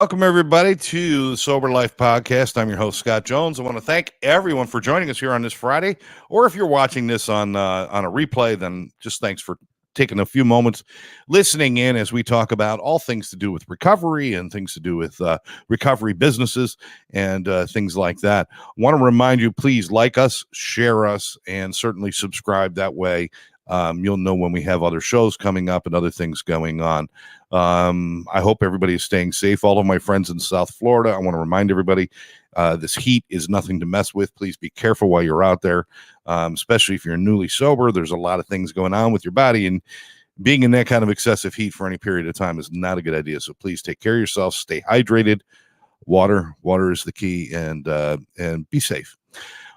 Welcome, everybody, to the Sober Life Podcast. I'm your host, Scott Jones. I want to thank everyone for joining us here on this Friday. Or if you're watching this on a replay, then just thanks for taking a few moments listening in as we talk about all things to do with recovery and things to do with recovery businesses and things like that. I want to remind you, please like us, share us, and certainly subscribe. That way you'll know when we have other shows coming up and other things going on. I hope everybody is staying safe. All of my friends in South Florida, I want to remind everybody, this heat is nothing to mess with. Please be careful while you're out there, especially if you're newly sober. There's a lot of things going on with your body, and being in that kind of excessive heat for any period of time is not a good idea. So please take care of yourself, stay hydrated. Water is the key, and be safe.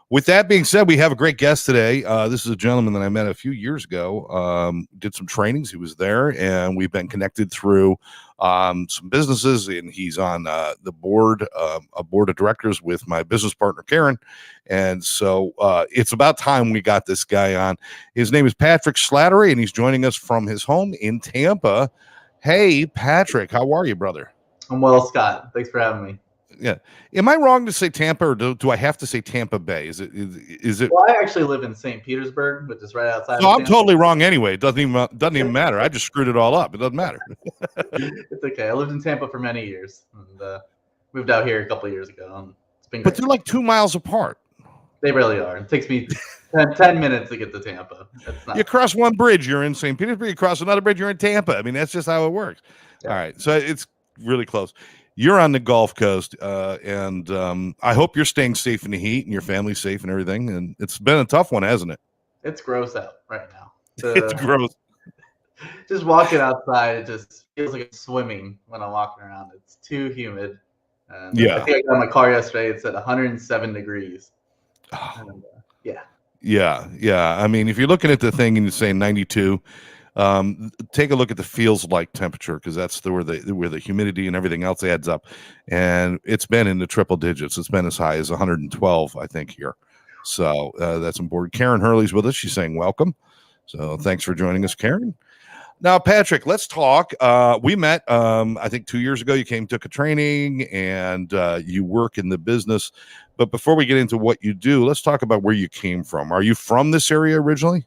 With that being said, we have a great guest today. This is a gentleman that I met a few years ago, did some trainings. He was there, and we've been connected through some businesses, and he's on the board, a board of directors with my business partner, Karen. And so it's about time we got this guy on. His name is Patrick Slattery, and he's joining us from his home in Tampa. Hey, Patrick, how are you, brother? I'm well, Scott. Thanks for having me. Yeah. Am I wrong to say Tampa, or do I have to say Tampa Bay? Is it? Well, I actually live in St. Petersburg, which is right outside. So I'm totally wrong anyway. It doesn't even matter. I just screwed it all up. It doesn't matter. It's okay. I lived in Tampa for many years and moved out here a couple of years ago. And it's been great. But they're like 2 miles apart. They really are. It takes me 10 minutes to get to Tampa. You cross one bridge, you're in St. Petersburg. You cross another bridge, you're in Tampa. I mean, that's just how it works. Yeah. All right. So it's really close. You're on the Gulf Coast, and I hope you're staying safe in the heat and your family's safe and everything. And it's been a tough one, hasn't it? It's gross out right now. It's gross. Just walking outside, it just feels like it's swimming when I'm walking around. It's too humid. And yeah. I think I got in my car yesterday. It's at 107 degrees. And, Yeah. I mean, if you're looking at the thing and you say 92, take a look at the feels like temperature, because that's where the humidity and everything else adds up, and it's been in the triple digits. It's been as high as 112, I think, here. So that's important. Karen Hurley's with us. She's saying welcome. So thanks for joining us, Karen. Now, Patrick, let's talk. We met, I think 2 years ago. You took a training, and you work in the business. But before we get into what you do, let's talk about where you came from. Are you from this area originally?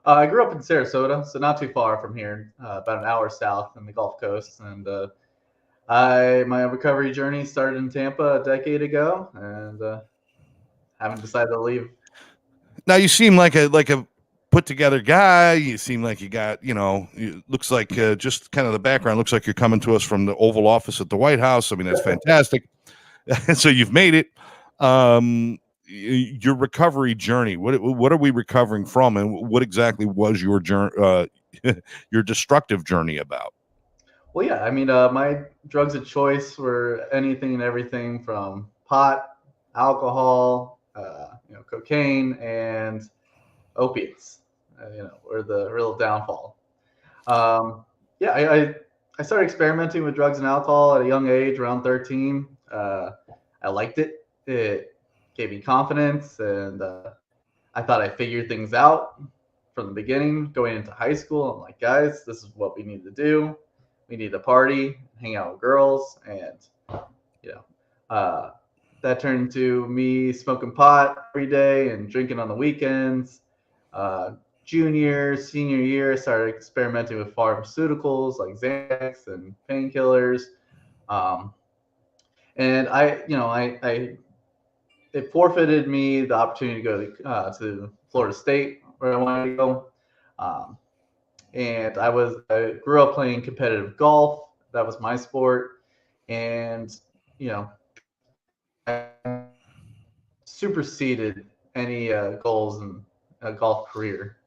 I grew up in Sarasota, so not too far from here, about an hour south in the Gulf Coast. And my recovery journey started in Tampa a decade ago, and haven't decided to leave. Now, you seem like a put together guy. You seem like you got, it looks like just kind of the background looks like you're coming to us from the Oval Office at the White House. I mean, that's fantastic. So you've made it. Your recovery journey, what are we recovering from, and what exactly was your journey, your destructive journey about? Well, yeah, I mean, my drugs of choice were anything and everything from pot, alcohol, cocaine, and opiates. Were the real downfall. I started experimenting with drugs and alcohol at a young age, around 13. I liked it. It gave me confidence, and I thought I figured things out from the beginning. Going into high school, I'm like, guys, this is what we need to do. We need to party, hang out with girls, and that turned into me smoking pot every day and drinking on the weekends. Junior, senior year, I started experimenting with pharmaceuticals like Xanax and painkillers, and it forfeited me the opportunity to go to Florida State, where I wanted to go. And I grew up playing competitive golf. That was my sport. And, I superseded any goals in a golf career.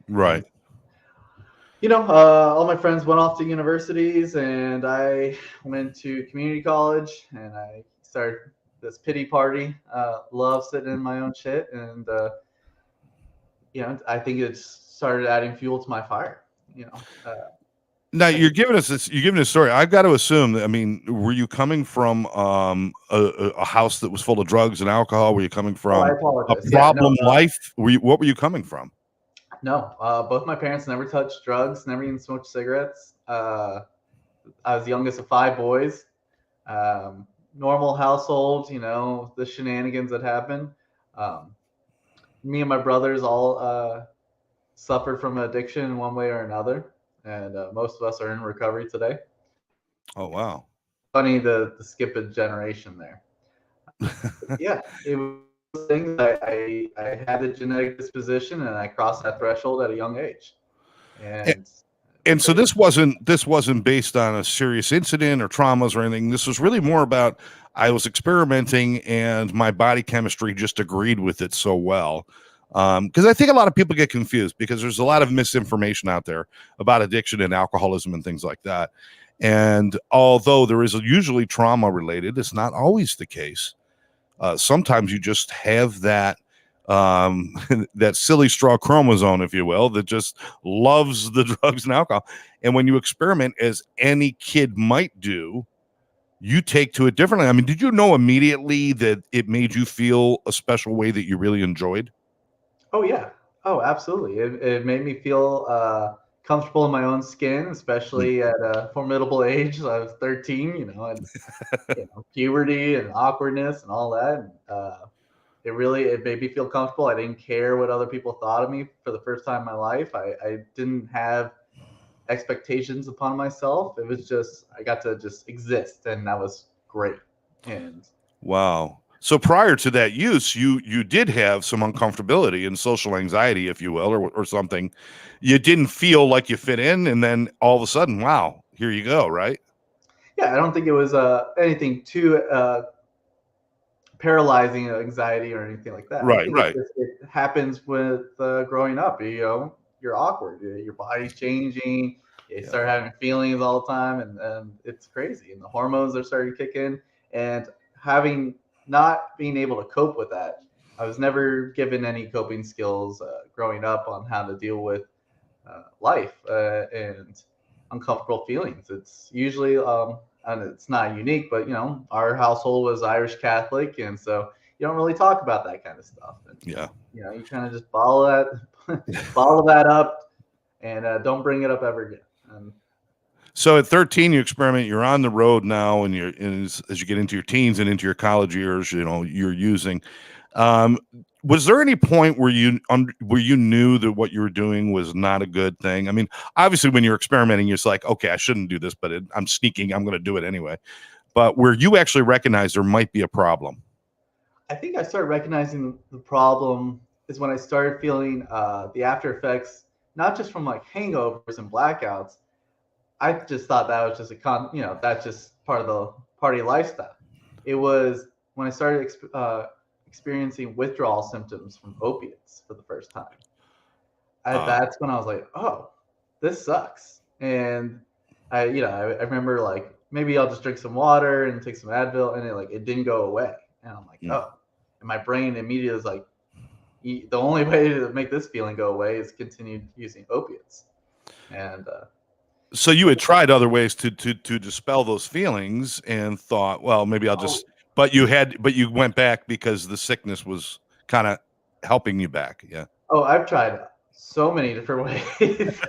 Right. All my friends went off to universities, and I went to community college, and I started this pity party. Love sitting in my own shit, and I think it started adding fuel to my fire. Now you're giving us a story. I've got to assume that, I mean, were you coming from a house that was full of drugs and alcohol? Were you coming from a problem life? What were you coming from? No, both my parents never touched drugs, never even smoked cigarettes. I was the youngest of 5 boys. Normal household, the shenanigans that happen. Um, Me and my brothers all suffered from addiction in one way or another, and most of us are in recovery today. Oh, wow. Funny to skip a generation there. Yeah, it was things. I had a genetic disposition, and I crossed that threshold at a young age, And, and it was and so crazy. this wasn't based on a serious incident or traumas or anything. This was really more about I was experimenting and my body chemistry just agreed with it so well. Because I think a lot of people get confused because there's a lot of misinformation out there about addiction and alcoholism and things like that. And although there is usually trauma related, it's not always the case. Sometimes you just have that that silly straw chromosome, if you will, that just loves the drugs and alcohol. And when you experiment, as any kid might do, you take to it differently. I mean, did you know immediately that it made you feel a special way that you really enjoyed? Oh yeah. Oh, absolutely. It made me feel comfortable in my own skin, Mm. especially at a formidable age. I was 13, and puberty and awkwardness and all that. And, it made me feel comfortable. I didn't care what other people thought of me for the first time in my life. I didn't have expectations upon myself. It was just I got to just exist, and that was great. And Wow. So prior to that use, you did have some uncomfortability and social anxiety, if you will, or something. You didn't feel like you fit in, and then all of a sudden, wow, here you go, right? yeah, I don't think it was anything too paralyzing anxiety or anything like that. I Right, think right. it happens with growing up. You're awkward. Your body's changing. You Yeah. start having feelings all the time, and it's crazy. And the hormones are starting to kick in. And having not being able to cope with that, I was never given any coping skills growing up on how to deal with life and uncomfortable feelings. It's usually, and it's not unique, but our household was Irish Catholic, and so you don't really talk about that kind of stuff, and Yeah. you kind of just bottle that, bottle that up, and don't bring it up ever again. And So at 13, you experiment. You're on the road now, and as you get into your teens and into your college years, you're using. Um, was there any point where you knew that what you were doing was not a good thing? I mean, obviously, when you're experimenting, you're just like, okay, I shouldn't do this, but I'm sneaking. I'm going to do it anyway. But where you actually recognize there might be a problem. I think I started recognizing the problem is when I started feeling the after effects, not just from like hangovers and blackouts. I just thought that was just that's just part of the party lifestyle. It was when I started experiencing withdrawal symptoms from opiates for the first time. Uh, That's when I was like, oh, this sucks. And I remember like maybe I'll just drink some water and take some Advil, and it didn't go away. And I'm like, mm. oh, and my brain immediately is like, the only way to make this feeling go away is continue using opiates. And So you had tried other ways to dispel those feelings and thought, well, maybe I'll oh, just. But you went back because the sickness was kind of helping you back. Yeah. Oh, I've tried so many different ways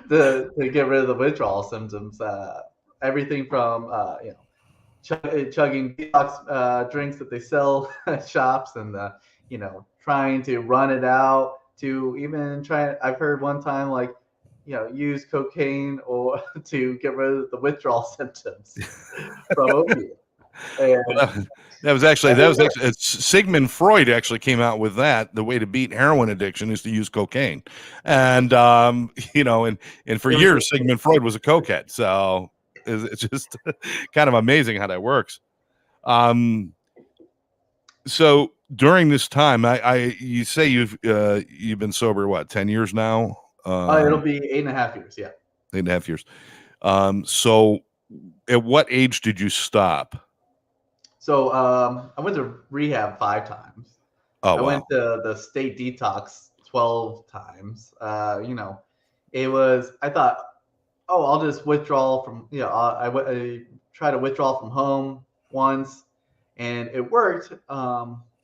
to get rid of the withdrawal symptoms. Everything from chugging detox drinks that they sell at shops, and trying to run it out, to even trying. I've heard one time like use cocaine or to get rid of the withdrawal symptoms from opiates. Well, And that was actually Sigmund Freud actually came out with that. The way to beat heroin addiction is to use cocaine, and and for it was years Sigmund Freud was a cokehead. So it's just kind of amazing how that works. Um, so during this time, you say you've been sober what 10 years now? it'll be 8.5 years. Yeah. 8.5 years. So at what age did you stop? So I went to rehab 5 times. Oh I wow. went to the state detox 12 times. It was, I thought, oh, I'll just withdraw from, I tried to withdraw from home once, and it worked.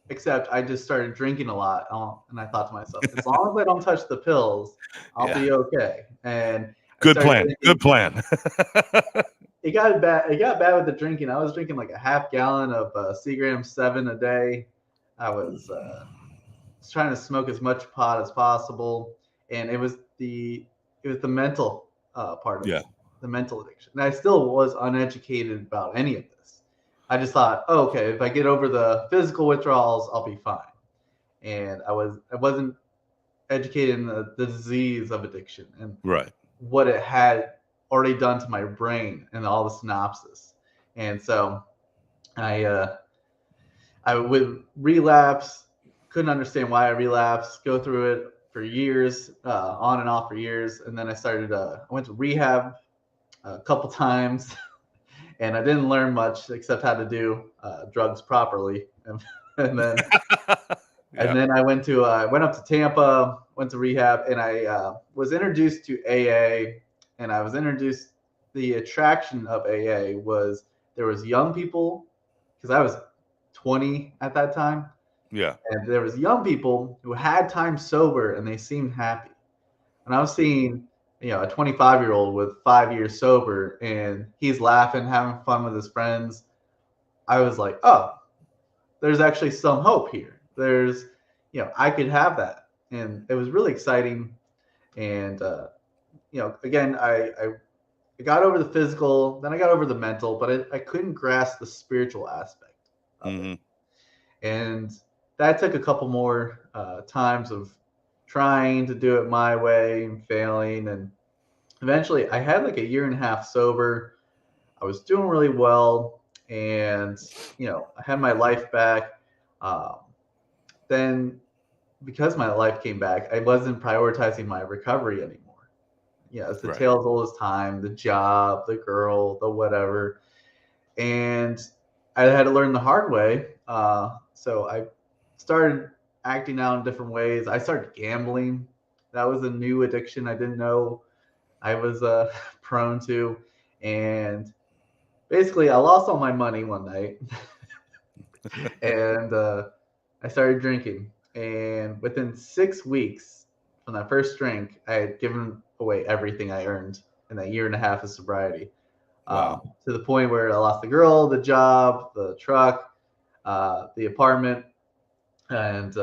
Except I just started drinking a lot. And I thought to myself, as long as I don't touch the pills, I'll Yeah. be okay. And I Good started plan. drinking. Good plan. it got bad. It got bad with the drinking. I was drinking like a half gallon of Seagram 7 a day. I was trying to smoke as much pot as possible, and it was the mental part of Yeah. it, the mental addiction. And I still was uneducated about any of this. I just thought, oh, okay, if I get over the physical withdrawals, I'll be fine. And I wasn't educated in the disease of addiction and Right. what it had already done to my brain and all the synapses. And so I I would relapse, couldn't understand why I relapsed, go through it for years, on and off for years, and then I went to rehab a couple times, and I didn't learn much except how to do drugs properly, and then Yeah. I went up to Tampa, went to rehab, and I was introduced to AA, and I was introduced. The attraction of AA was there was young people, because I was 20 at that time, Yeah. and there was young people who had time sober and they seemed happy. And I was seeing, a 25-year-old with 5 years sober, and he's laughing, having fun with his friends. I was like, oh, there's actually some hope here. I could have that, and it was really exciting. And again, I got over the physical, then I got over the mental, but I couldn't grasp the spiritual aspect of it. Mm-hmm. And that took a couple more times of trying to do it my way and failing. And eventually, I had like a year and a half sober. I was doing really well, and I had my life back. Um, then, because my life came back, I wasn't prioritizing my recovery anymore. It's the Right. tale as old as time, the job, the girl, the whatever. And I had to learn the hard way. So I started acting out in different ways. I started gambling. That was a new addiction I didn't know I was prone to. And basically, I lost all my money one night, and I started drinking. And within 6 weeks from that first drink, I had given away everything I earned in that year and a half of sobriety. Wow. To the point where I lost the girl, the job, the truck, the apartment, and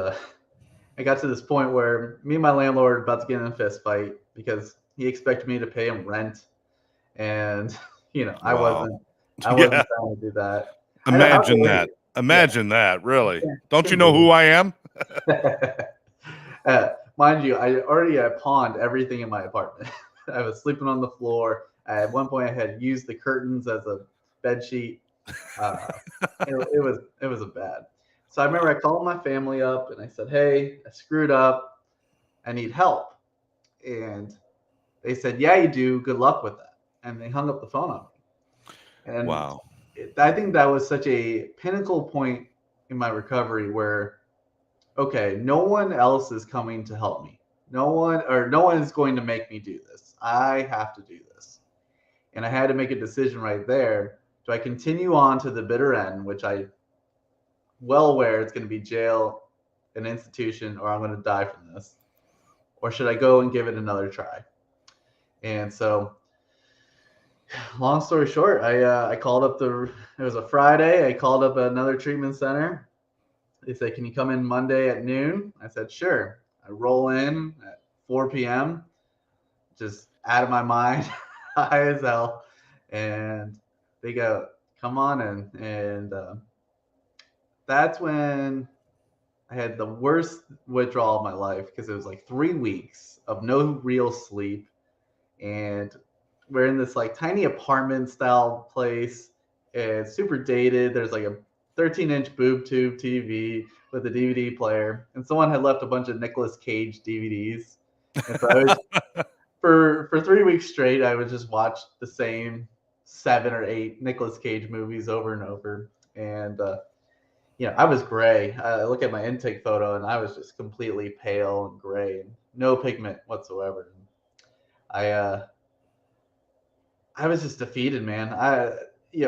I got to this point where me and my landlord were about to get in a fist fight because he expected me to pay him rent, and I Wow. wasn't. I Yeah. wasn't trying to do that. I know how Imagine that. Yeah, Imagine that. Really. Don't you couldn't know believe who I am? it. Mind you, I already pawned everything in my apartment. I was sleeping on the floor. At one point, I had used the curtains as a bed sheet. Uh, it was a bad. So I remember I called my family up and I said, "Hey, I screwed up. I need help." And they said, "Yeah, you do. Good luck with that." And they hung up the phone on me. And Wow. I think that was such a pinnacle point in my recovery where, okay, no one else is coming to help me. No one is going to make me do this. I have to do this. And I had to make a decision right there. Do I continue on to the bitter end, which I well aware it's going to be jail, an institution, or I'm going to die from this? Or should I go and give it another try? And so, long story short, I called up it was a Friday. I called up another treatment center. They said, "Can you come in Monday at noon?" I said, "Sure." I roll in at 4 p.m., just out of my mind, high as hell. And they go, "Come on in." And that's when I had the worst withdrawal of my life because it was like 3 weeks of no real sleep. And we're in this like tiny apartment style place. It's super dated. There's like a 13-inch boob tube TV with a DVD player, and someone had left a bunch of Nicolas Cage DVDs. And so I was for 3 weeks straight, I would just watch the same 7 or 8 Nicolas Cage movies over and over. And I was gray. I look at my intake photo, and I was just completely pale and gray, and no pigment whatsoever. I I was just defeated, man.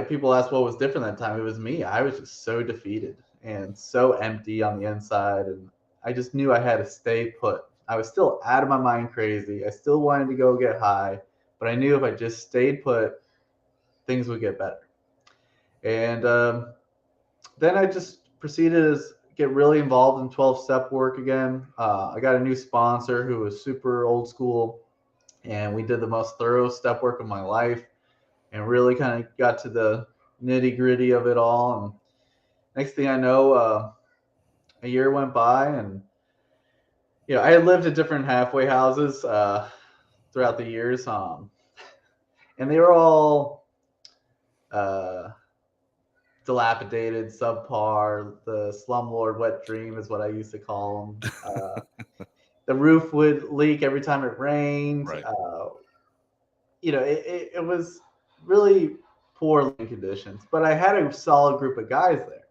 People ask what was different that time. It was me. I was just so defeated and so empty on the inside, and I just knew I had to stay put. I was still out of my mind crazy. I still wanted to go get high, but I knew if I just stayed put, things would get better. And then I just proceeded to get really involved in 12-step work again. I got a new sponsor who was super old school, and we did the most thorough step work of my life and really kind of got to the nitty gritty of it all. And next thing I know, a year went by, and I had lived at different halfway houses throughout the years, and they were all uh, dilapidated, subpar. The slumlord wet dream is what I used to call them. The roof would leak every time it rained. Right. It was really poor living conditions, but I had a solid group of guys there,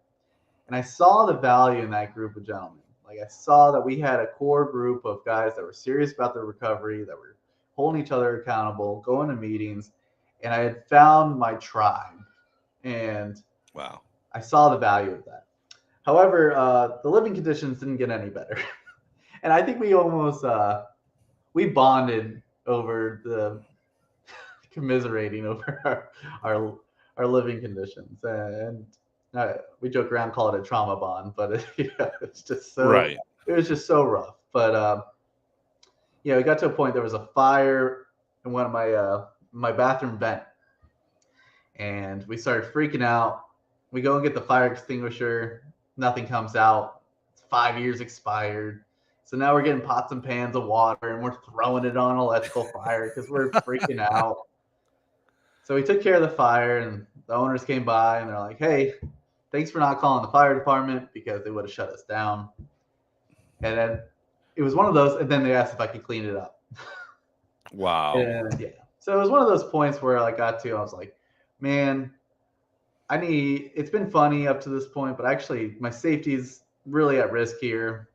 and I saw the value in that group of gentlemen. Like, I saw that we had a core group of guys that were serious about their recovery, that were holding each other accountable, going to meetings, and I had found my tribe, and Wow. I saw the value of that. However, the living conditions didn't get any better, and I think we almost we bonded over the commiserating over our living conditions, and we joke around, call it a trauma bond, but it's just so Right. it was just so rough. But it got to a point, there was a fire in one of my bathroom vent, and we started freaking out. We go and get the fire extinguisher, nothing comes out. It's 5 years expired. So now we're getting pots and pans of water, and we're throwing it on electrical fire because we're freaking out. So we took care of the fire, and the owners came by, and they're like, "Hey, thanks for not calling the fire department because they would have shut us down." And then it was one of those, and then they asked if I could clean it up. Wow. And so it was one of those points where I was like, man, it's been funny up to this point, but actually my safety's really at risk here.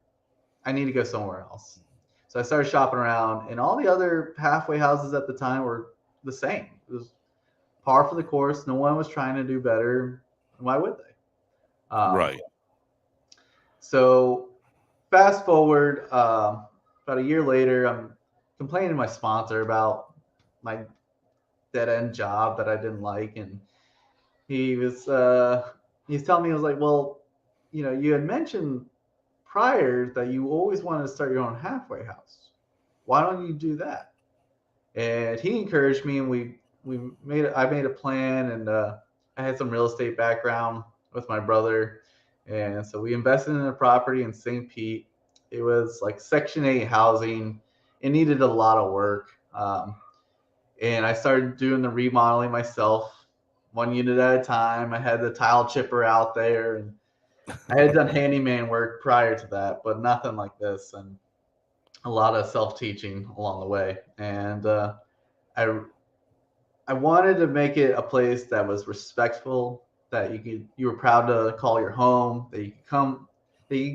I need to go somewhere else. So I started shopping around, and all the other halfway houses at the time were the same. It was par for the course. No one was trying to do better. Why would they? Right. So fast forward about a year later, I'm complaining to my sponsor about my dead end job that I didn't like, and he's telling me, he was like, well, you had mentioned prior that you always wanted to start your own halfway house. Why don't you do that? And he encouraged me, and I made a plan, and I had some real estate background with my brother, and so we invested in a property in St. Pete. It was like Section 8 housing. It needed a lot of work, and I started doing the remodeling myself, one unit at a time. I had the tile chipper out there, and I had done handyman work prior to that, but nothing like this, and a lot of self-teaching along the way. And I wanted to make it a place that was respectful, that you were proud to call your home, that you could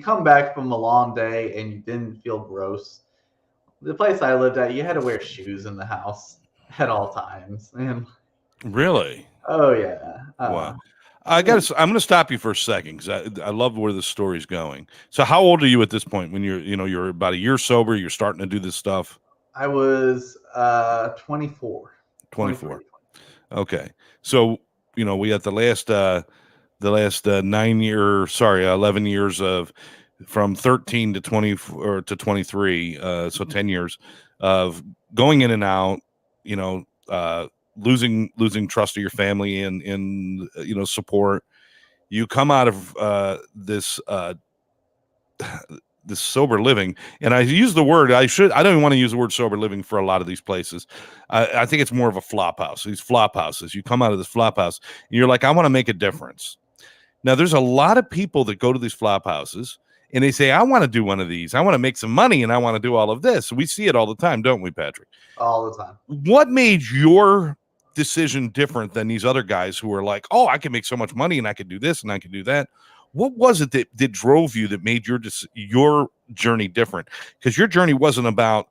come back from a long day and you didn't feel gross. The place I lived at, you had to wear shoes in the house at all times, and Really? oh yeah. Wow. I'm going to stop you for a second because I love where this story's going. So how old are you at this point when you're about a year sober, you're starting to do this stuff? I was 24. 24. Okay. So, we got the last 11 years of from 13 to 20 or to 23. So 10 years of going in and out, losing trust of your family and support. You come out of this this sober living, and I use the word I don't even want to use the word sober living for a lot of these places. I think it's more of a flop house. These flop houses, you come out of this flop house and you're like, I want to make a difference. Now there's a lot of people that go to these flop houses and they say, I want to do one of these, I want to make some money, and I want to do all of this. We see it all the time, don't we, Patrick? All the time. What made your decision different than these other guys who are like, oh, I can make so much money and I can do this and I can do that? What was it that drove you, that made your journey different? Because your journey wasn't about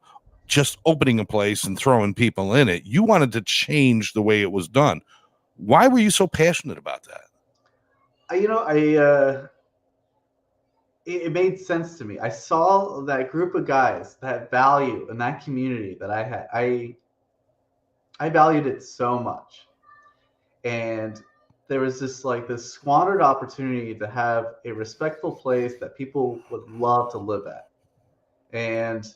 just opening a place and throwing people in it. You wanted to change the way it was done. Why were you so passionate about that? It made sense to me. I saw that group of guys, that value and that community that I had. I valued it so much. And there was this squandered opportunity to have a respectful place that people would love to live at, and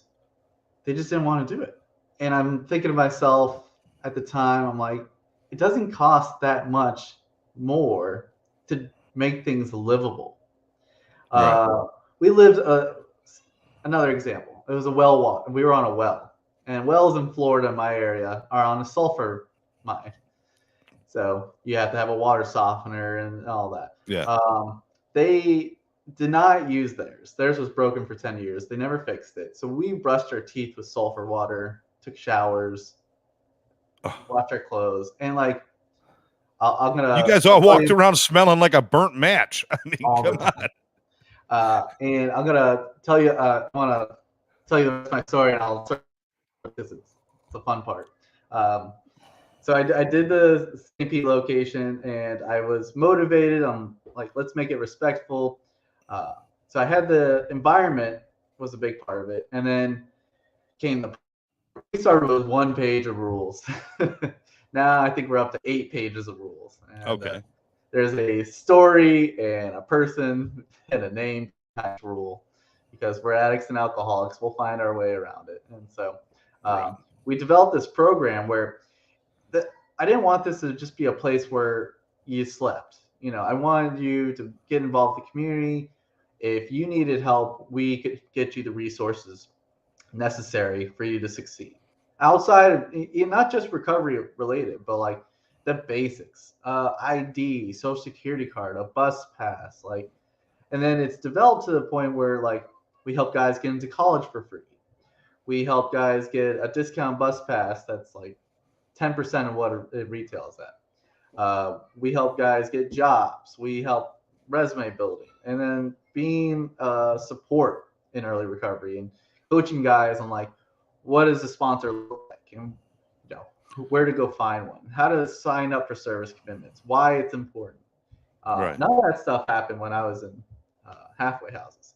they just didn't want to do it. And I'm thinking to myself at the time, I'm like, it doesn't cost that much more to make things livable. Right. We lived another example. It was a well water. We were on a well, and wells in Florida, in my area, are on a sulfur mine. So you have to have a water softener and all that. Yeah. They did not use theirs. Theirs was broken for 10 years. They never fixed it. So we brushed our teeth with sulfur water, took showers, washed our clothes, and I'm gonna. You guys all walked around smelling like a burnt match. I mean, come on. And I'm gonna tell you. I want to tell you my story, and I'll start because it's the fun part. So I did the St. Pete location, and I was motivated. I'm like, let's make it respectful. So I had the environment was a big part of it, and then we started with 1 page of rules. Now I think we're up to 8 pages of rules. And, okay. There's a story and a person and a name type rule, because we're addicts and alcoholics. We'll find our way around it. And so we developed this program where I didn't want this to just be a place where you slept. I wanted you to get involved in the community. If you needed help, we could get you the resources necessary for you to succeed. Outside of not just recovery related, but the basics, ID, social security card, a bus pass, and then it's developed to the point where we help guys get into college for free. We help guys get a discount bus pass that's 10% of what it retails at. We help guys get jobs. We help resume building, and then being support in early recovery and coaching guys on what does a sponsor look like, and where to go find one, how to sign up for service commitments, why it's important. None of that stuff happened when I was in halfway houses.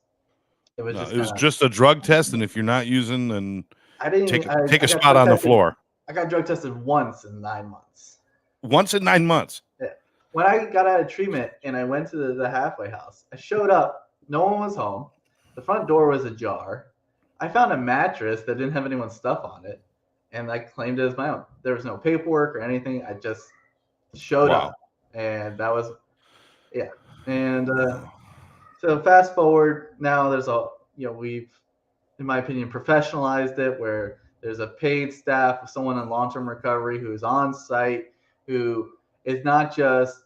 It was just a drug test, and if you're not using, then I didn't take a spot on the floor. I got drug tested once in 9 months. Once in 9 months? Yeah. When I got out of treatment and I went to the halfway house, I showed up. No one was home. The front door was ajar. I found a mattress that didn't have anyone's stuff on it, and I claimed it as my own. There was no paperwork or anything. I just showed up, and that was, yeah. And so fast forward, now there's we've, in my opinion, professionalized it, where there's a paid staff of someone in long-term recovery who's on site, who is not just,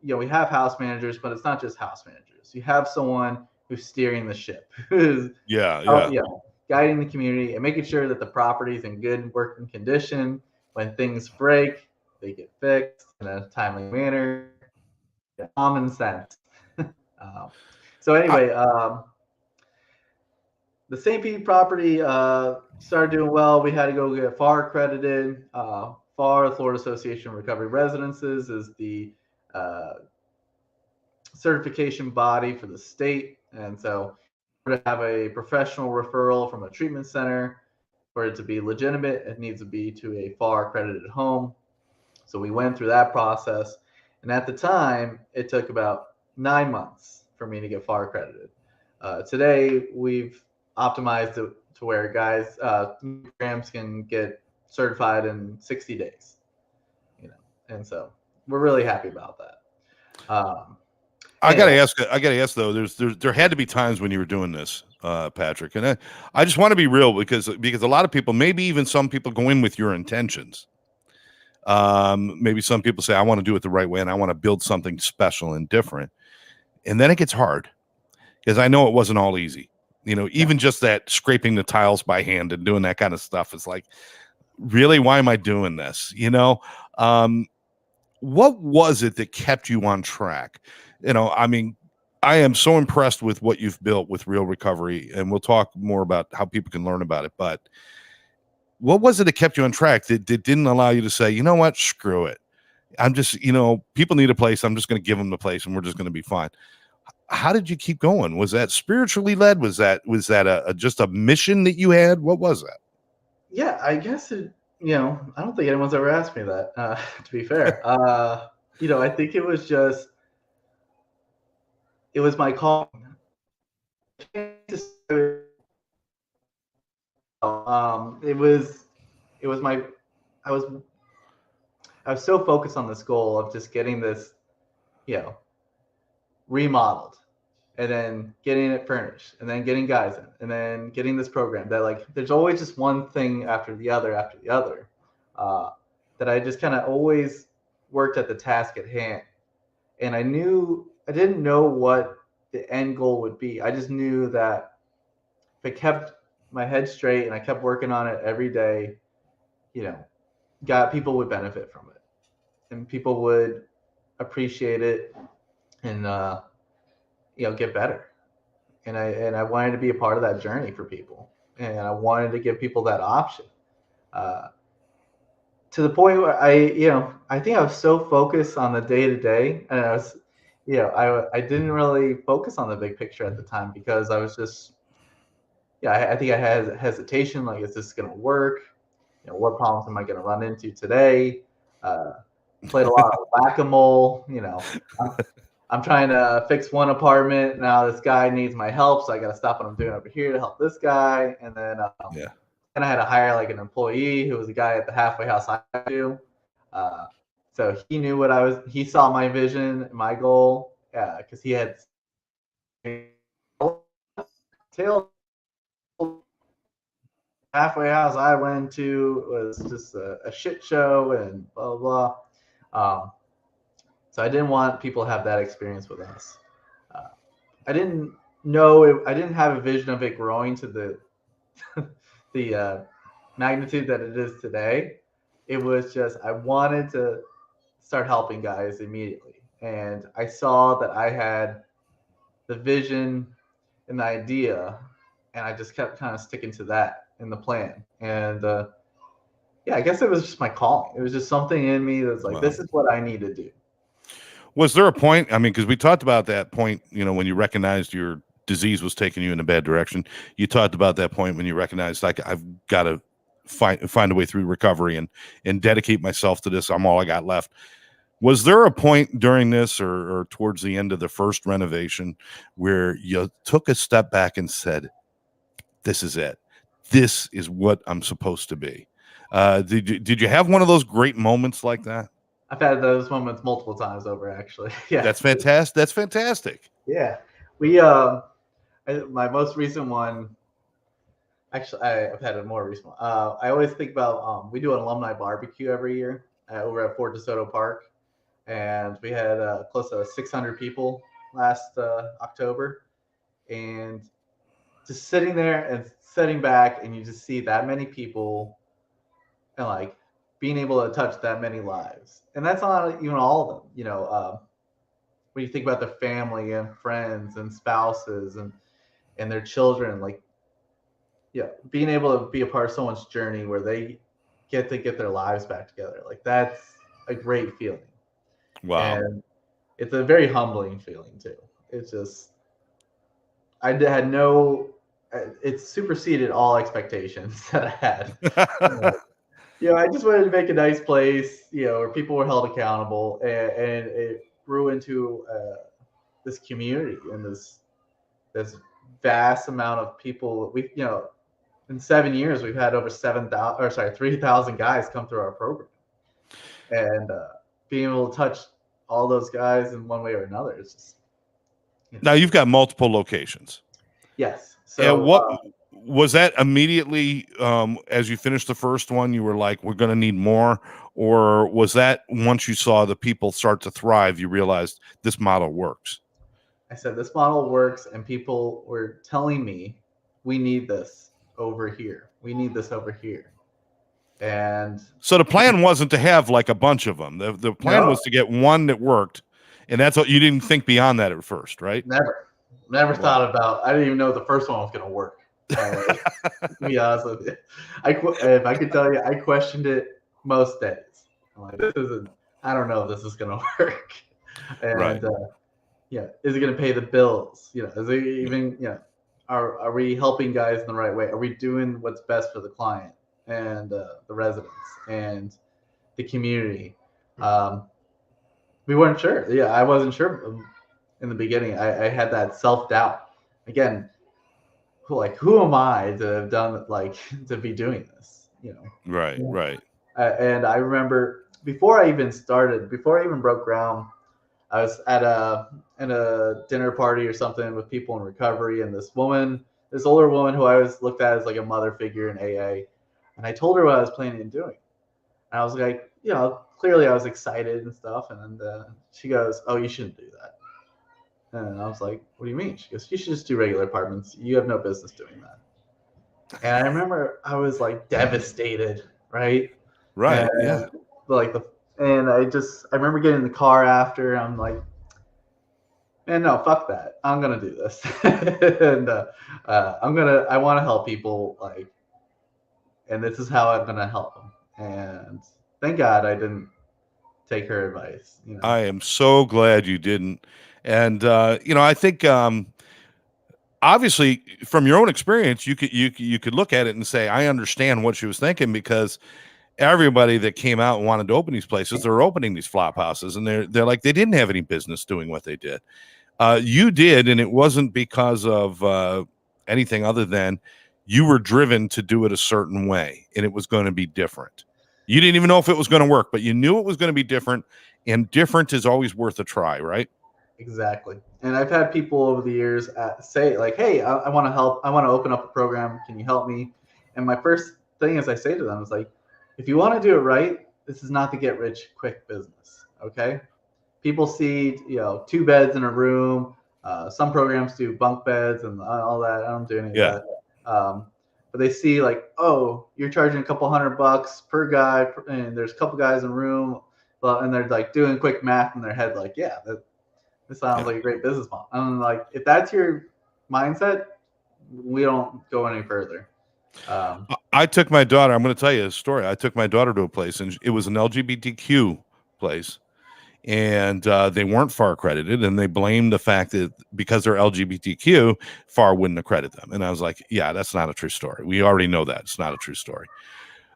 we have house managers, but it's not just house managers. You have someone who's steering the ship, who's guiding the community and making sure that the property is in good working condition. When things break, they get fixed in a timely manner. Common sense. So anyway, the St. Pete property started doing well. We had to go get FAR accredited. FAR, the Florida Association of Recovery Residences, is the certification body for the state. And so to have a professional referral from a treatment center, for it to be legitimate, it needs to be to a FAR accredited home. So we went through that process. And at the time, it took about 9 months for me to get FAR accredited. Today, we've optimized it to where guys, programs can get certified in 60 days. And so we're really happy about that. I gotta ask though. There had to be times when you were doing this, Patrick, and I just want to be real because a lot of people, maybe even some people, go in with your intentions. Maybe some people say, I want to do it the right way and I want to build something special and different, and then it gets hard, because I know it wasn't all easy. Even just that scraping the tiles by hand and doing that kind of stuff is like, really, why am I doing this? What was it that kept you on track? I mean, I am so impressed with what you've built with Real Recovery, and we'll talk more about how people can learn about it. But what was it that kept you on track that didn't allow you to say, you know what, screw it? I'm just, people need a place. I'm just going to give them the place, and we're just going to be fine. How did you keep going? Was that spiritually led? Was that just a mission that you had? What was that? Yeah, I guess it. I don't think anyone's ever asked me that. To be fair, I think it was my call. It was my, I was, I was so focused on this goal of just getting this, remodeled, and then getting it furnished, and then getting guys in, and then getting this program, that like there's always just one thing after the other that I just kind of always worked at the task at hand. And I didn't know what the end goal would be. I just knew that if I kept my head straight and I kept working on it every day, you know, people would benefit from it, and people would appreciate it, and get better. And I wanted to be a part of that journey for people, and I wanted to give people that option. Uh, to the point where I think I was so focused on the day to day, and I was, I didn't really focus on the big picture at the time, because I was just, I think I had hesitation, like, is this going to work? What problems am I going to run into today? Uh, Played a lot of whack-a-mole. I'm trying to fix one apartment. Now this guy needs my help, so I got to stop what I'm doing over here to help this guy. And then and I had to hire like an employee who was a guy at the halfway house I do. So he knew what I was. He saw my vision, my goal, because he had tail. Halfway house I went to was just a shit show and blah blah blah. So I didn't want people to have that experience with us. I didn't I didn't have a vision of it growing to the the magnitude that it is today. It was just, I wanted to start helping guys immediately, and I saw that I had the vision and the idea, and I just kept kind of sticking to that in the plan. And I guess it was just my calling. It was just something in me that's like, this is what I need to do. Was there a point? I mean, because we talked about that point, when you recognized your disease was taking you in a bad direction. You talked about that point when you recognized, like, I've got to find a way through recovery and dedicate myself to this. I'm all I got left. Was there a point during this or towards the end of the first renovation where you took a step back and said, this is it? This is what I'm supposed to be. Did you have one of those great moments like that? I've had those moments multiple times over, actually. Yeah. That's fantastic. That's fantastic. Yeah. My most recent one, actually, I've had a more recent one. I always think about, we do an alumni barbecue every year over at Fort DeSoto Park. And we had close to 600 people last October. And just sitting there and sitting back, and you just see that many people, and like being able to touch that many lives. And that's not even all of them. When you think about their family and friends and spouses and their children, like, being able to be a part of someone's journey where they get to get their lives back together, like, that's a great feeling. Wow. And it's a very humbling feeling too. It's just, it superseded all expectations that I had. I just wanted to make a nice place, where people were held accountable, and it grew into this community and this vast amount of people. We, in 7 years, we've had over 3,000 guys come through our program, and being able to touch all those guys in one way or another is just. Now you've got multiple locations. Yes. So what was that immediately as you finished the first one, you were like, we're going to need more? Or was that once you saw the people start to thrive, you realized this model works? I said, this model works, and people were telling me, we need this over here. We need this over here. And so the plan wasn't to have like a bunch of them. The plan was to get one that worked. And that's what you didn't think beyond that at first, right? Never thought about. I didn't even know the first one was going to work. To be honest with you, if I could tell you, I questioned it most days. I'm like, I don't know if this is going to work. And right. Is it going to pay the bills? Is it even, are we helping guys in the right way? Are we doing what's best for the client and the residents and the community? We weren't sure. Yeah, I wasn't sure in the beginning. I had that self doubt. Again, who am I to have done to be doing this? Right, right. And I remember before I even broke ground, I was at a dinner party or something with people in recovery, and this older woman who I always looked at as like a mother figure in AA, and I told her what I was planning on doing. And I was like, clearly I was excited and stuff, and then she goes, "Oh, you shouldn't do that." And I was like, "What do you mean?" She goes, "You should just do regular apartments. You have no business doing that." And I remember I was like devastated, right? And Right. Yeah. like the and I remember getting in the car after. I'm like, man, no, fuck that. I'm gonna do this, and I want to help people, and this is how I'm gonna help them. And thank God I didn't take her advice. I am so glad you didn't. And I think obviously from your own experience, you could look at it and say, I understand what she was thinking, because everybody that came out and wanted to open these places, they're opening these flop houses, and they're like, they didn't have any business doing what they did. You did, and it wasn't because of anything other than you were driven to do it a certain way, and it was going to be different. You didn't even know if it was going to work, but you knew it was going to be different, and different is always worth a try, right? Exactly. And I've had people over the years say like, "Hey, I want to help. I want to open up a program. Can you help me?" And my first thing is I say to them is like, "If you want to do it right, this is not the get rich quick business. Okay? People see, 2 beds in a room. Some programs do bunk beds and all that. I don't do any of Yeah. that. But they see like, oh, you're charging a couple $100 per guy, and there's a couple guys in a room, and they're like doing quick math in their head, like, yeah, this sounds Yeah. like a great business model. I'm like, if that's your mindset, we don't go any further. I took my daughter. I'm going to tell you a story. I took my daughter to a place, and it was an LGBTQ place, and they weren't FAR accredited, and they blamed the fact that because they're LGBTQ, FAR wouldn't accredit them. And I was like, yeah, that's not a true story. We already know that it's not a true story.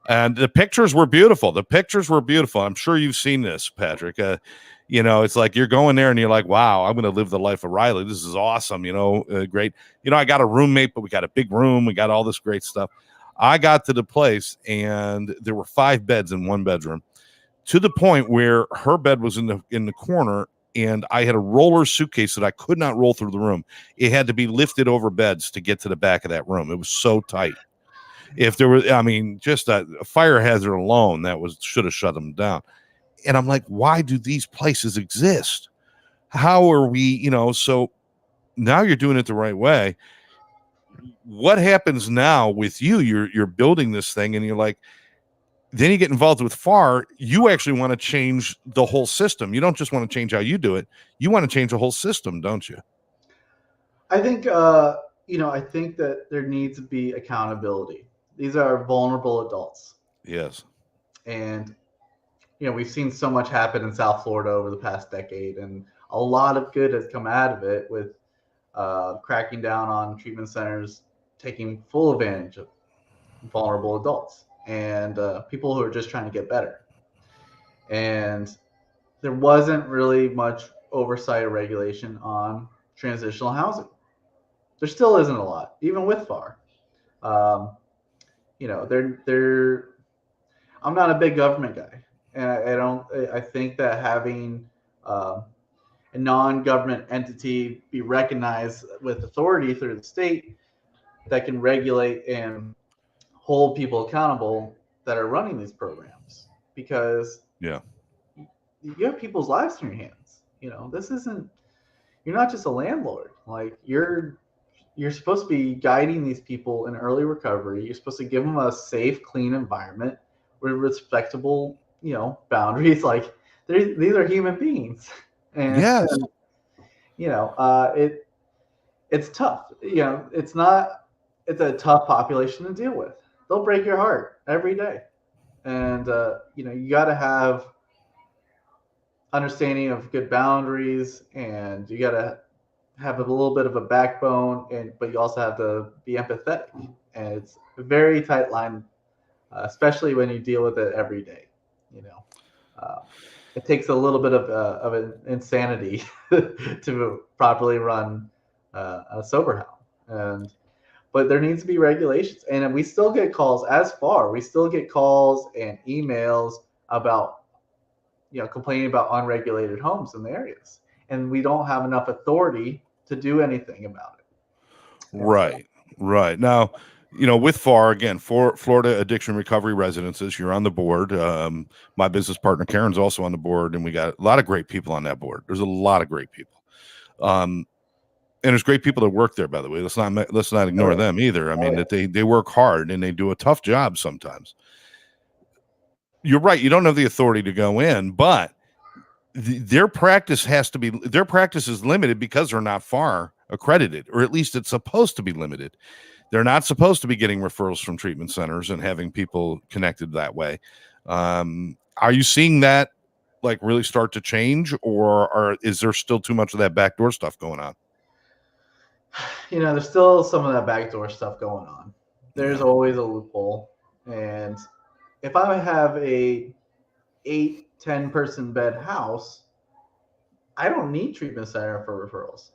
And the pictures were beautiful. The pictures were beautiful. I'm sure you've seen this, Patrick. It's like you're going there and you're like, wow, I'm going to live the life of Riley. This is awesome. Great. I got a roommate, but we got a big room. We got all this great stuff. I got to the place and there were 5 beds in one bedroom, to the point where her bed was in the corner, and I had a roller suitcase that I could not roll through the room. It had to be lifted over beds to get to the back of that room. It was so tight. If there was, I mean, just a fire hazard alone, should have shut them down. And I'm like, why do these places exist? How are we, so now you're doing it the right way. What happens now with you? You're building this thing, and you're like, then you get involved with FAR. You actually want to change the whole system. You don't just want to change how you do it. You want to change the whole system, don't you? I think, I think that there needs to be accountability. These are vulnerable adults. Yes. And, we've seen so much happen in South Florida over the past decade, and a lot of good has come out of it with cracking down on treatment centers taking full advantage of vulnerable adults and people who are just trying to get better. And there wasn't really much oversight or regulation on transitional housing. There still isn't a lot, even with FAR. Um, they're. I'm not a big government guy, and I don't. I think that having a non-government entity be recognized with authority through the state that can regulate and hold people accountable that are running these programs, because Yeah. you have people's lives in your hands. This isn't. You're not just a landlord. Like you're supposed to be guiding these people in early recovery. You're supposed to give them a safe, clean environment with respectable, boundaries. Like these are human beings, and Yes. it's tough. It's not. It's a tough population to deal with. They'll break your heart every day, and you got to have understanding of good boundaries, and you got to have a little bit of a backbone, but you also have to be empathetic. And it's a very tight line, especially when you deal with it every day. You know. Uh, it takes a little bit of an insanity to properly run a sober house. But there needs to be regulations, and we still get calls. We still get calls and emails about complaining about unregulated homes in the areas, and we don't have enough authority to do anything about it. Right, right. Now, with FAR, again, for Florida Addiction Recovery Residences, you're on the board. My business partner Karen's also on the board, and we got a lot of great people on that board. There's a lot of great people. And there's great people that work there, by the way. Let's not ignore them either. I mean, that they work hard and they do a tough job sometimes. You're right. You don't have the authority to go in, but their practice is limited because they're not FAR accredited, or at least it's supposed to be limited. They're not supposed to be getting referrals from treatment centers and having people connected that way. Are you seeing that like really start to change, or is there still too much of that backdoor stuff going on? There's still some of that backdoor stuff going on. There's always a loophole, and if I have a 8-10 person bed house, I don't need treatment center for referrals.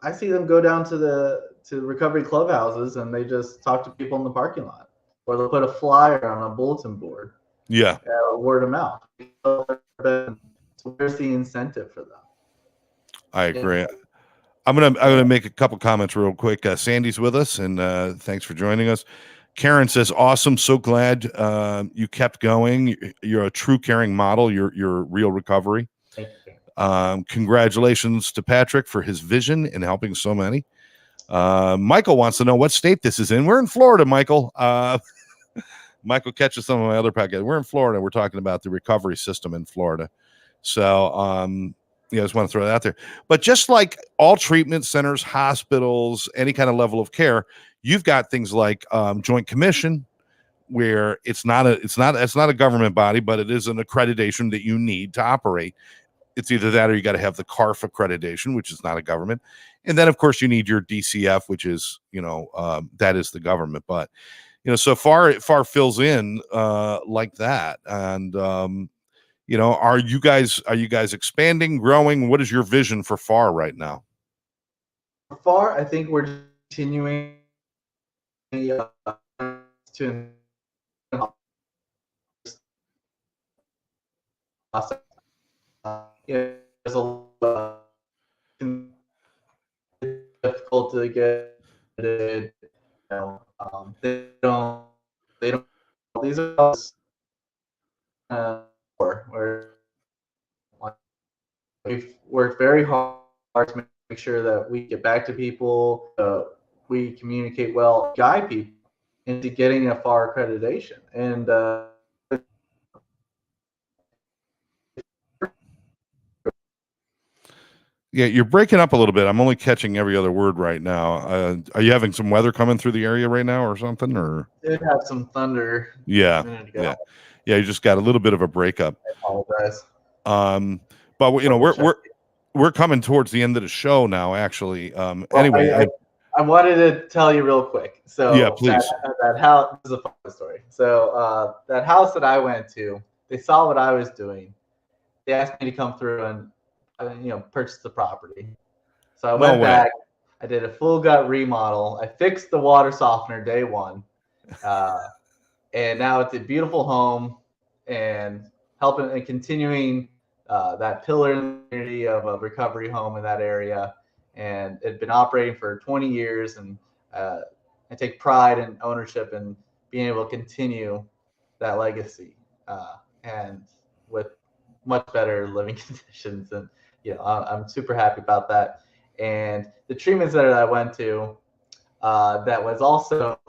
I see them go down to the recovery clubhouses and they just talk to people in the parking lot, or they'll put a flyer on a bulletin board. Yeah, word of mouth. Where's the incentive for them? I agree. I'm gonna make a couple comments real quick. Sandy's with us, and thanks for joining us. Karen says, "Awesome, so glad you kept going. You're a true caring model. You're real recovery. Thank you. Congratulations to Patrick for his vision in helping so many." Michael wants to know what state this is in. We're in Florida, Michael. Michael catches some of my other podcasts. We're in Florida. We're talking about the recovery system in Florida. So, I just want to throw that out there. But just like all treatment centers, hospitals, any kind of level of care, you've got things like Joint Commission, where it's not a government body, but it is an accreditation that you need to operate. It's either that or you got to have the CARF accreditation, which is not a government. And then, of course, you need your DCF, which is, that is the government. But, so FAR fills in like that. And, are you guys expanding, growing? What is your vision for FAR right now? For FAR, I think we're continuing to there's a difficult to get it. They don't. These are where we've worked very hard to make sure that we get back to people, we communicate well, guide people into getting a FAR accreditation, and yeah, you're breaking up a little bit. I'm only catching every other word right now. Are you having some weather coming through the area right now or something? Or did have some thunder. Yeah. You just got a little bit of a breakup. I apologize. But we're coming towards the end of the show now, actually. Anyway, I wanted to tell you real quick. So yeah, please. That house is a fun story. So that house that I went to, they saw what I was doing. They asked me to come through and purchase the property. So I went back. I did a full gut remodel. I fixed the water softener day one, and now it's a beautiful home and helping and continuing that pillar in the community of a recovery home in that area. And it's been operating for 20 years, and I take pride and ownership in being able to continue that legacy, and with much better living conditions. And I'm super happy about that. And the treatment center that I went to, that was also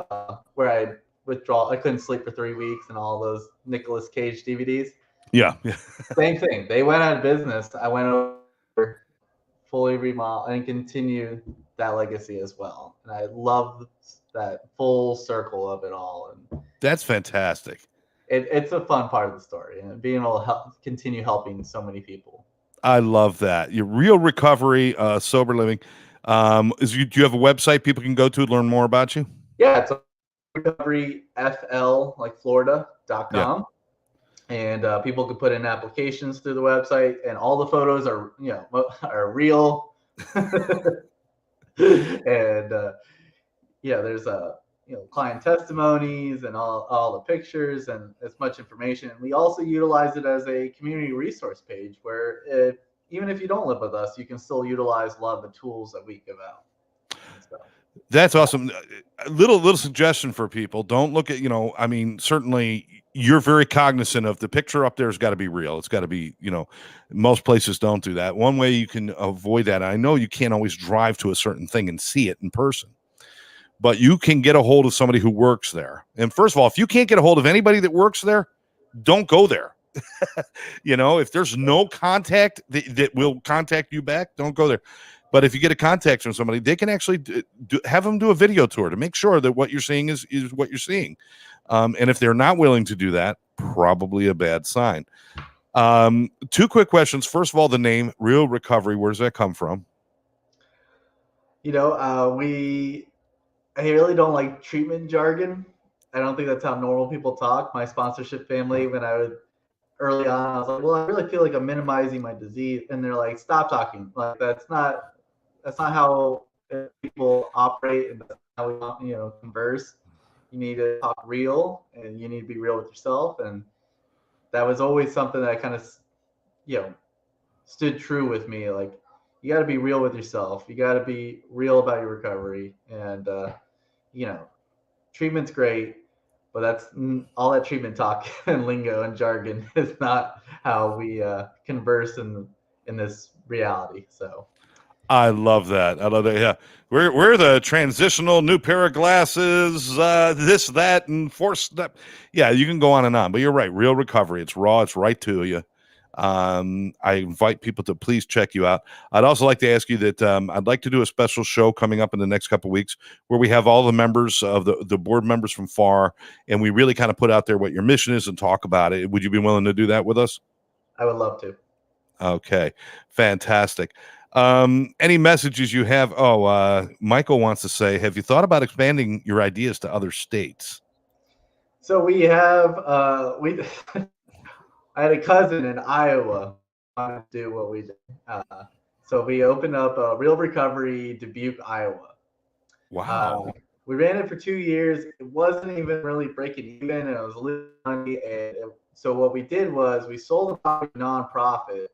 where I couldn't sleep for 3 weeks, and all those Nicolas Cage DVDs. Yeah. Same thing. They went out of business. I went over, fully remodel, and continue that legacy as well. And I love that full circle of it all. And that's fantastic. It's a fun part of the story, and being able to continue helping so many people. I love that. Your real recovery, sober living. Do you have a website people can go to learn more about you? Yeah, it's recoveryfl, like Florida.com. and people could put in applications through the website, and all the photos are are real. And there's client testimonies and all the pictures and as much information. And we also utilize it as a community resource page where even if you don't live with us, you can still utilize a lot of the tools that we give out. So, That's awesome. A little suggestion for people. Don't look at, certainly you're very cognizant of the picture up there has got to be real. It's got to be, most places don't do that. One way you can avoid that, I know you can't always drive to a certain thing and see it in person, but you can get a hold of somebody who works there. And first of all, if you can't get a hold of anybody that works there, don't go there. If there's no contact that will contact you back, don't go there. But if you get a contact from somebody, they can actually have them do a video tour to make sure that what you're seeing is what you're seeing. And if they're not willing to do that, probably a bad sign. Two quick questions. First of all, the name Real Recovery, where does that come from? I really don't like treatment jargon. I don't think that's how normal people talk. My sponsorship family, when I would early on, I was like, well, I really feel like I'm minimizing my disease. And they're like, stop talking. Like, that's not how people operate, and that's how we converse. You need to talk real, and you need to be real with yourself. And that was always something that kind of, stood true with me. Like, you got to be real with yourself. You got to be real about your recovery. And, treatment's great, but that's all that treatment talk and lingo and jargon is not how we converse in this reality. So I love that. Yeah, we're the transitional new pair of glasses, this, that, and fourth step. Yeah, you can go on and on, but you're right. Real Recovery. It's raw. It's right to you. I invite people to please check you out. I'd also like to ask you that I'd like to do a special show coming up in the next couple of weeks where we have all the members of the board members from FAR, and we really kind of put out there what your mission is and talk about it. Would you be willing to do that with us? I would love to. Okay, fantastic. Any messages you have? Michael wants to say, have you thought about expanding your ideas to other states? So we have I had a cousin in Iowa wanted to do what we did. So we opened up a Real Recovery Dubuque, Iowa. Wow. We ran it for 2 years. It wasn't even really breaking even, and it was losing money. So what we did was we sold the property to a nonprofit,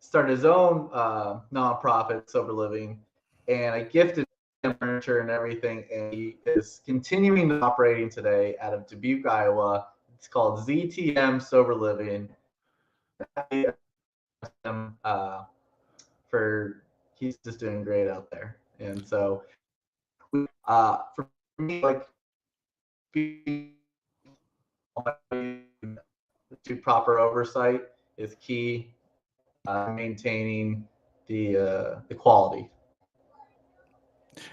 started his own nonprofit, Sober Living, and I gifted him furniture and everything. And he is continuing to operating today out of Dubuque, Iowa. It's called ZTM Sober Living. He's just doing great out there. And so, for me, like, to proper oversight is key. Maintaining the quality.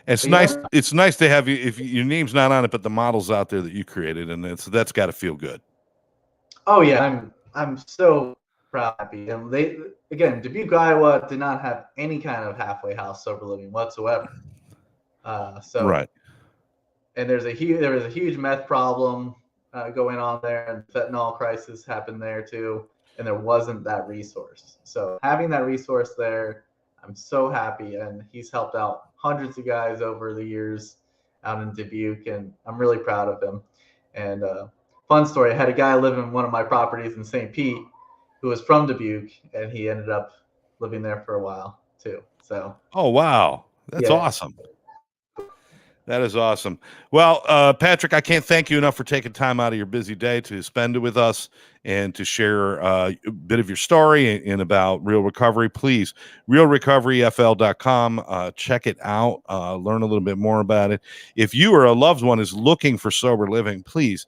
It's nice. It's nice to have you. If your name's not on it, but the model's out there that you created, and that's got to feel good. Oh yeah, I'm so proud, happy. And Dubuque, Iowa, did not have any kind of halfway house sober living whatsoever. Right. And there was a huge meth problem going on there, and the fentanyl crisis happened there too. And there wasn't that resource. So having that resource there, I'm so happy. And he's helped out hundreds of guys over the years out in Dubuque, and I'm really proud of him. And fun story, I had a guy live in one of my properties in St. Pete who was from Dubuque, and he ended up living there for a while too. So. Oh, wow. That's awesome. That is awesome. Well, Patrick, I can't thank you enough for taking time out of your busy day to spend it with us and to share a bit of your story and about Real Recovery. Please, realrecoveryfl.com. Check it out. Learn a little bit more about it. If you or a loved one is looking for sober living, please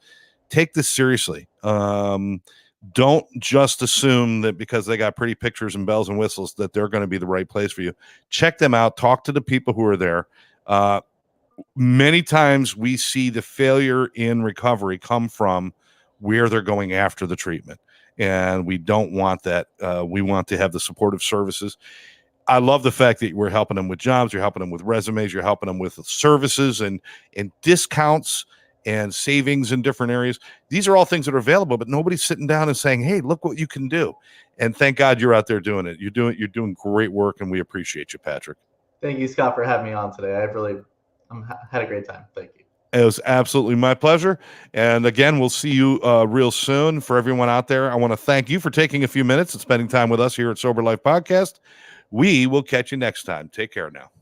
take this seriously. Don't just assume that because they got pretty pictures and bells and whistles that they're going to be the right place for you. Check them out. Talk to the people who are there. Many times we see the failure in recovery come from where they're going after the treatment, and we don't want that. We want to have the supportive services. I love the fact that we're helping them with jobs, you're helping them with resumes, you're helping them with services and discounts and savings in different areas. These are all things that are available, but nobody's sitting down and saying, hey, look what you can do. And thank God you're out there doing it. You're doing great work, and we appreciate you, Patrick. Thank you, Scott, for having me on today. Had a great time. Thank you. It was absolutely my pleasure. And again, we'll see you real soon. For everyone out there, I want to thank you for taking a few minutes and spending time with us here at Sober Life Podcast. We will catch you next time. Take care now.